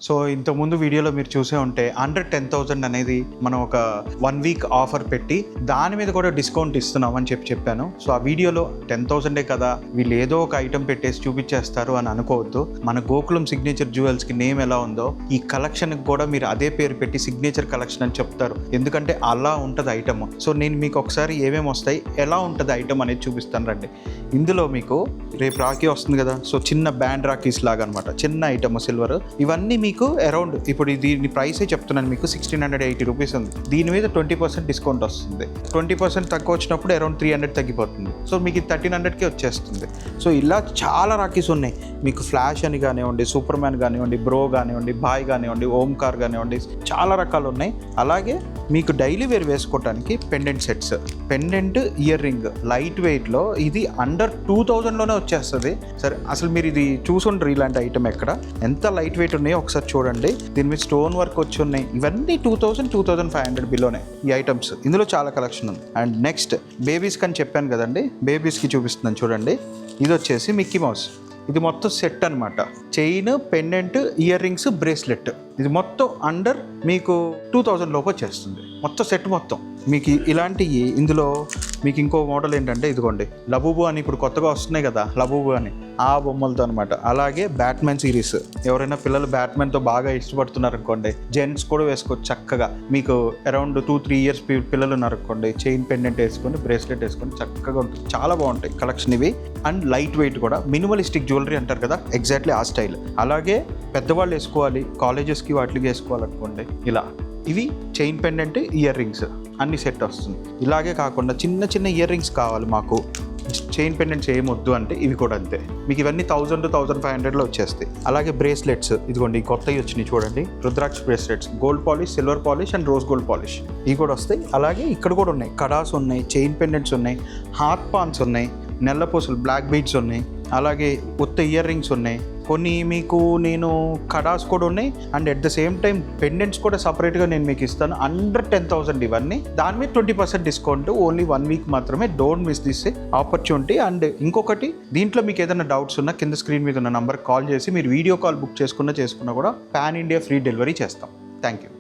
So ఇంతకుముందు వీడియోలో మీరు చూసే ఉంటే అండర్ 10,000 అనేది మనం ఒక 1 వీక్ ఆఫర్ పెట్టి దాని మీద కూడా డిస్కౌంట్ ఇస్తున్నామని చెప్పాను. సో ఆ వీడియోలో 10,000 కదా వీళ్ళు ఏదో ఒక ఐటమ్ పెట్టేసి చూపించేస్తారు అని అనుకోవద్దు. మన గోకులం సిగ్నేచర్ జ్యువెల్స్కి నేమ్ ఎలా ఉందో ఈ కలెక్షన్కి కూడా మీరు అదే పేరు పెట్టి సిగ్నేచర్ కలెక్షన్ అని చెప్తారు, ఎందుకంటే అలా ఉంటుంది ఐటమ్. సో నేను మీకు ఒకసారి ఏమేమి వస్తాయి, ఎలా ఉంటుంది ఐటమ్ అనేది చూపిస్తాను రండి. ఇందులో మీకు రేపు రాఖీ వస్తుంది కదా, సో చిన్న బ్యాండ్ రాఖీస్ లాగా అనమాట, చిన్న ఐటమ్ సిల్వర్. ఇవన్నీ మీకు అరౌండ్ ఇప్పుడు దీని ప్రైసే చెప్తున్నాను మీకు 1,680 రూపీస్ ఉంది. దీని మీద 20% డిస్కౌంట్ వస్తుంది. 20% తక్కువ వచ్చినప్పుడు అరౌండ్ 300 తగ్గిపోతుంది. సో మీకు 1,300కి వచ్చేస్తుంది. సో ఇలా చాలా రాఖీస్ ఉన్నాయి మీకు. ఫ్లాష్ అని కానివ్వండి, సూపర్ మ్యాన్ కానివ్వండి, బ్రో కానివ్వండి, బాయ్ కానివ్వండి, ఓంకార్ కానివ్వండి, చాలా రకాలు ఉన్నాయి. అలాగే మీకు డైలీ వేర్ వేసుకోవడానికి pendant sets, pendant ear ring light వెయిట్లో ఇది అండర్ 2,000లోనే వచ్చేస్తుంది. సరే అసలు మీరు ఇది చూసుంటారు ఇలాంటి ఐటమ్ ఎక్కడ, ఎంత లైట్ వెయిట్ ఉన్నాయో ఒకసారి చూడండి. దీని మీద స్టోన్ వర్క్ వచ్చి ఉన్నాయి. ఇవన్నీ 2,000-2,500 బిలోనే ఈ ఐటమ్స్. ఇందులో చాలా కలెక్షన్ ఉంది. అండ్ నెక్స్ట్ బేబీస్కి అని చెప్పాను కదండి, బేబీస్కి చూపిస్తున్నాను చూడండి. ఇది వచ్చేసి మిక్కీ మౌస్. ఇది మొత్తం సెట్ అనమాట, chain, pendant, ear rings, bracelet. ఇది మొత్తం అండర్ మీకు 2,000 లోపు వచ్చేస్తుంది మొత్తం సెట్ మొత్తం మీకు. ఇలాంటివి ఇందులో మీకు ఇంకో మోడల్ ఏంటంటే ఇదిగోండి, లబూబు అని ఇప్పుడు కొత్తగా వస్తున్నాయి కదా, లబూబు అని ఆ బొమ్మలతో అనమాట. అలాగే బ్యాట్మెన్ సిరీస్, ఎవరైనా పిల్లలు బ్యాట్మెన్తో బాగా ఇష్టపడుతున్నారు అనుకోండి, జెంట్స్ కూడా వేసుకోవచ్చు చక్కగా. మీకు అరౌండ్ 2-3 ఇయర్స్ పిల్లలు ఉన్నారు అనుకోండి, చైన్ పెండెంట్ వేసుకొని బ్రేస్లెట్ వేసుకొని చక్కగా ఉంటుంది. చాలా బాగుంటాయి కలెక్షన్ ఇవి. అండ్ లైట్ వెయిట్ కూడా, మినిమలిస్టిక్ జ్యువెలరీ అంటారు కదా, ఎగ్జాక్ట్లీ ఆ స్టైల్. అలాగే పెద్దవాళ్ళు వేసుకోవాలి, కాలేజెస్కి వాటికి వేసుకోవాలనుకోండి, ఇలా ఇవి చైన్ పెండెంట్, ఇయర్ రింగ్స్ అన్ని సెట్ వస్తుంది. ఇలాగే కాకుండా చిన్న చిన్న ఇయర్ రింగ్స్ కావాలి మాకు, చైన్ పెండెంట్స్ ఏమొద్దు అంటే ఇవి కూడా అంతే. మీకు ఇవన్నీ 1,000-1,500లో వచ్చేస్తాయి. అలాగే బ్రేస్లెట్స్ ఇదిగోండి, కొత్తవి వచ్చినాయి చూడండి, rudraksha bracelets, gold polish, silver polish and rose gold polish, ఇవి కూడా వస్తాయి. అలాగే ఇక్కడ కూడా ఉన్నాయి, కడాస్ ఉన్నాయి, చైన్ పెండెంట్స్ ఉన్నాయి, హార్ట్ పాన్స్ ఉన్నాయి, నెల్లపూసలు, బ్లాక్ బీడ్స్ ఉన్నాయి, అలాగే ఉత్త ఇయర్ రింగ్స్ ఉన్నాయి. కొన్ని మీకు నేను కడాస్ కూడా ఉన్నాయి. And at the same time pendants కూడా సపరేట్గా నేను మీకు ఇస్తాను అండర్ 10,000 ఇవన్నీ. దాని మీద 20% డిస్కౌంట్ ఓన్లీ 1 వీక్ మాత్రమే. Don't miss this opportunity. And ఇంకొకటి, దీంట్లో మీకు ఏదైనా డౌట్స్ ఉన్నా కింద స్క్రీన్ మీద ఉన్న నంబర్కి కాల్ చేసి మీరు వీడియో కాల్ బుక్ చేసుకున్నా కూడా పాన్ ఇండియా ఫ్రీ డెలివరీ చేస్తాం. Thank you.